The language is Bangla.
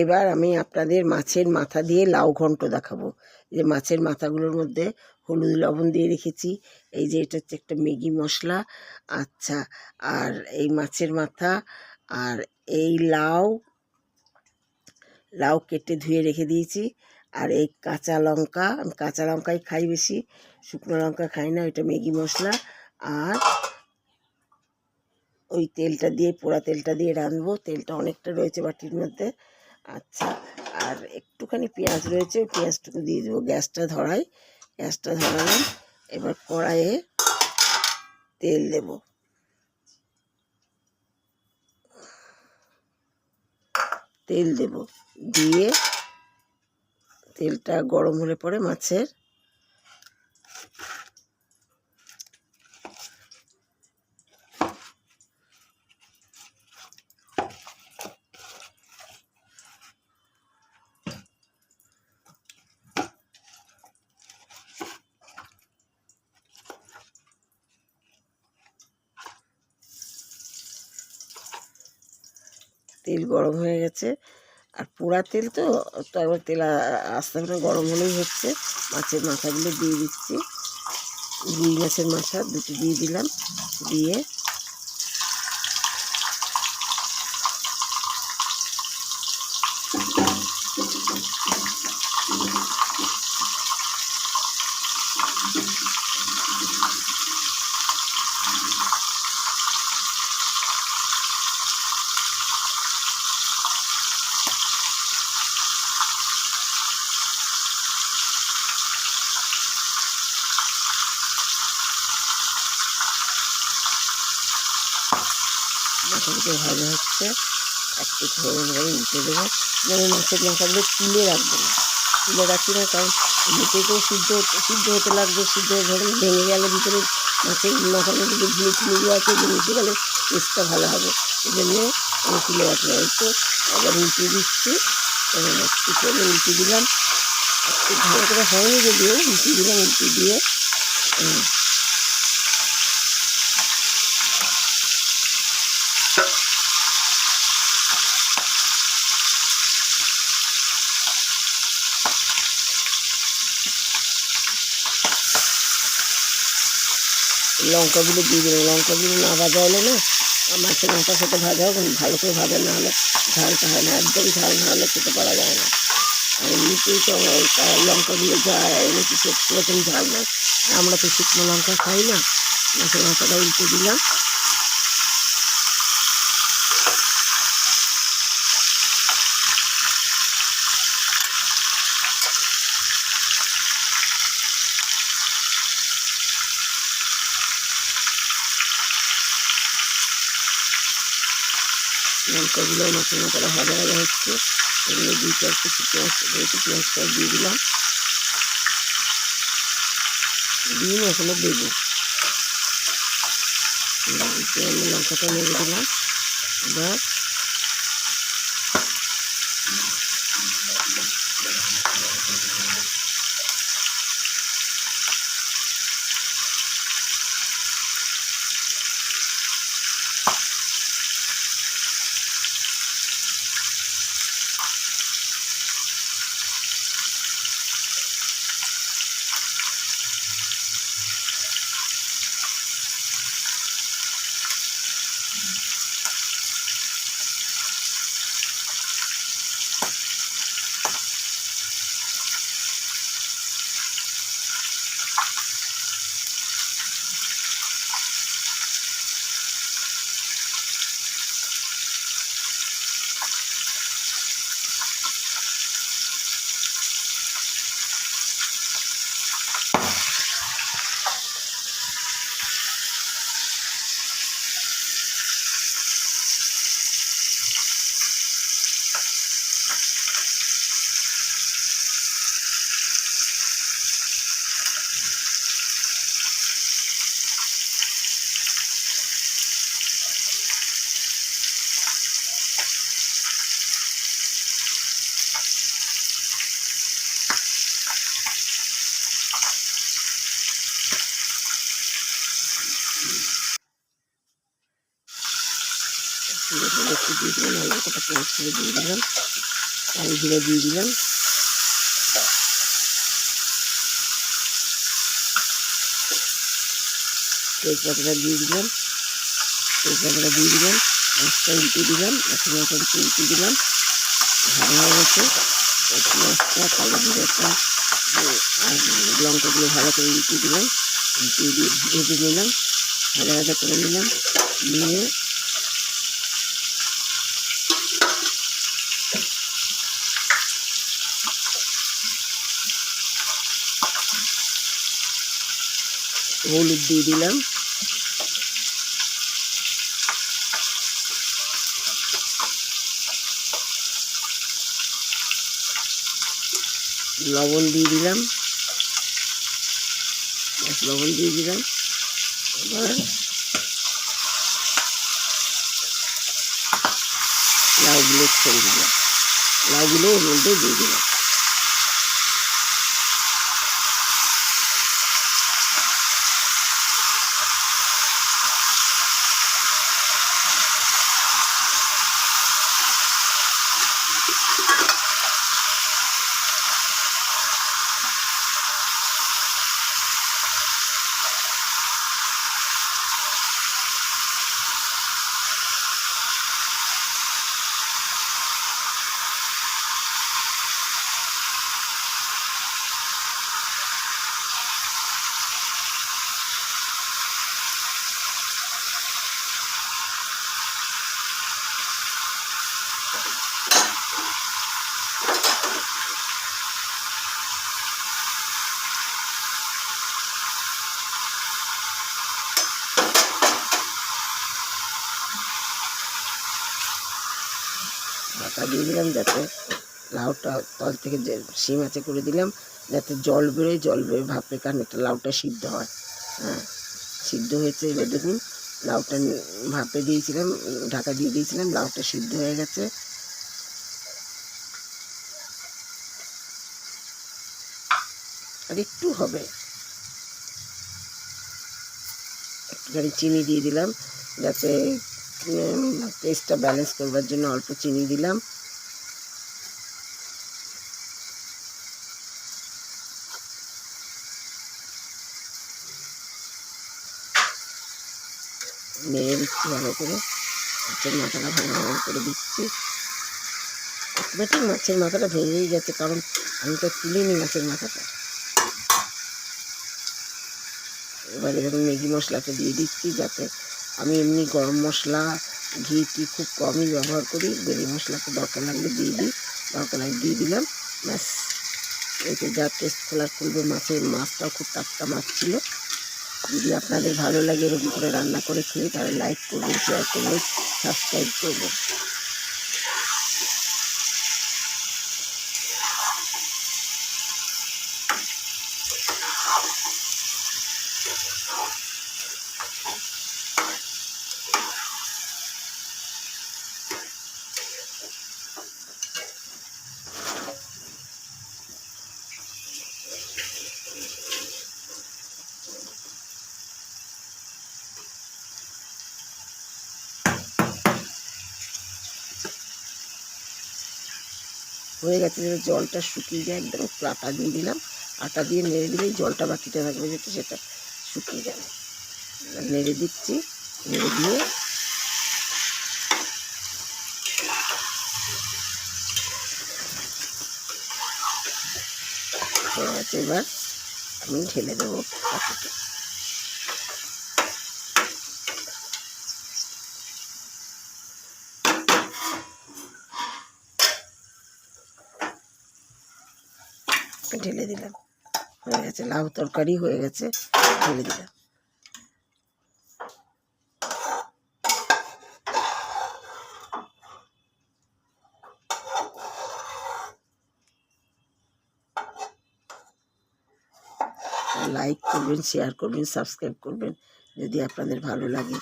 এবার আমি আপনাদের মাছের মাথা দিয়ে লাউ ঘন্ট দেখাবো। যে মাছের মাথাগুলোর মধ্যে হলুদ লবণ দিয়ে রেখেছি। এই যে এটা হচ্ছে একটা ম্যাগি মশলা। আচ্ছা, আর এই মাছের মাথা আর এই লাউ কেটে ধুয়ে রেখে দিয়েছি। আর এই কাঁচা লঙ্কা, আমি কাঁচা লঙ্কাই খাই বেশি, শুকনো লঙ্কা খাই না। ওইটা ম্যাগি মশলা। আর ওই তেলটা দিয়ে, পোড়া তেলটা দিয়ে রাঁধবো। তেলটা অনেকটা রয়েছে বাটির মধ্যে। আচ্ছা, আর একটুখানি পেঁয়াজ রয়েছে, ওই পেঁয়াজটুকু দিয়ে দেবো। গ্যাসটা ধরালাম। এবার কড়াইয়ে তেল দেব। দিয়ে তেলটা গরম হলে পরে মাছের তেল গরম হয়ে গেছে। আর পোড়া তেল তো একবার তেল আস্তে আস্তে গরম হলেই হচ্ছে। মাছের মাথাগুলো দিয়ে দিচ্ছি। রুই মাছের মাথা দুটো দিয়ে দিলাম। দিয়ে মাথাগুলো ভাজা হচ্ছে। একটু ধরে উল্টে দেবো। যেমন মাছের মাথাগুলো তুলে রাখবো না, রাখি না, কারণ মেটেতেও সিদ্ধ হতে লাগবে। সিদ্ধ হয়ে ধরুন ভেঙে গেলে ভিতরে মাছের মাথার মধ্যে যে ঝিনুগুলো আছে, ওগুলো উঠে গেলে টেস্টটা ভালো হবে। এই জন্য আমি তুলে রাখি না। একটু আবার উল্টে দিচ্ছি। একটু করে উল্টে দিলাম। একটু ভালো করে হয়নি যদিও, উল্টে দিলাম। উল্টে দিয়ে লঙ্কাগুলো দিয়ে দিলাম। লঙ্কাগুলো না ভাজা হলে না, মাছের মাথার সাথে ভাজা হোক, ভালো করে ভাজা না হলে ঝালটা হয় না। একদম ঝাল না হলে খেতে পারা যায় না। আর এমনিতেই তো লঙ্কাগুলো এমনিতে সেরকম ঝাল না। আমরা তো শুকনো লঙ্কা খাই না। মাছের মাথাটা উল্টে দিলাম। লঙ্কাগুলো মাছের মাথাটা ভাজা হচ্ছে। এগুলো 2-4 পিস পেঁয়াজটা দিয়ে দিলাম। দিয়ে এখনো দেবো। আমি লঙ্কাটা নেড়ে দিলাম। এবার একটু দিয়ে দিলাম। লঙ্কাটা পেঁয়াজ করে দিয়ে দিলাম। কালো জিরা দিয়ে দিলাম, তেজপাতাটা দিয়ে দিলাম, মাছটা উল্টে দিলাম, মশলাটা উল্টে দিলাম, ভালো হয়ে গেছে। পেঁয়াজটা, কালো জিরাটা আর লঙ্কাগুলো ভালো করে উল্টে দিলাম, উল্টে দিয়ে ভেজে নিলাম, ভাজা করে নিলাম, নিয়ে হলুদ দিয়ে দিলাম, লবণ দিয়ে দিলাম, এবার লাউগুলো ছেড়ে দিলাম, লাউগুলো ওর মধ্যে দিয়ে দিলাম। ঢাকা দিয়ে দিলাম যাতে লাউটা তল থেকে সিম আঁচে করে দিলাম যাতে জল বেরোয় ভাপে, কারণ একটা লাউটা সিদ্ধ হয়। হ্যাঁ, সিদ্ধ হয়েছে। এবার দেখুন লাউটা ভাপে দিয়েছিলাম, ঢাকা দিয়ে দিয়েছিলাম, লাউটা সিদ্ধ হয়ে গেছে। আর একটু হবে, একটুখানি চিনি দিয়ে দিলাম যাতে টেস্টটা ব্যালেন্স করবার জন্য অল্প চিনি দিলাম। নেড়ে দিচ্ছি ভালো করে, মাছের মাথাটা ভালো করে দিচ্ছি। অটোমেটিক মাছের মাথাটা ভেঙেই গেছে, কারণ আমি তো তুলিনি মাছের মাথাটা। এবারে ধরুন ম্যাগি মশলাটা দিয়ে দিচ্ছি, যাতে আমি এমনি গরম মশলা ঘি খুব কমই ব্যবহার করি, ম্যাগি মশলাটা দরকার লাগলে দিয়ে দিই, দরকার লাগলে দিয়ে দিলাম। ব্যাস, এতে যা টেস্ট খুলবে। মাছটাও খুব টাটকা মাছ ছিল। যদি আপনাদের ভালো লাগে এরকম করে রান্না করে খেয়ে, তাহলে লাইক করবেন, শেয়ার করবেন, সাবস্ক্রাইব করবেন। হয়ে গেছে, জলটা শুকিয়ে যায় একদম। একটু আটা দিয়ে দিলাম, আটা দিয়ে নেড়ে দিলেই জলটা বাকিটা থাকবে যেটা, সেটা শুকিয়ে যাবে। নেড়ে দিচ্ছি, নেড়ে দিয়ে হয়ে গেছে। এবার আমি ঢেলে দেবো পাখিতে। ঢেলে দিলাম, হয়ে গেছে, লাউ তরকারি হয়ে গেছে, ঢেলে দিলাম। লাইক করবেন, শেয়ার করবেন, সাবস্ক্রাইব করবেন যদি আপনাদের ভালো লাগে।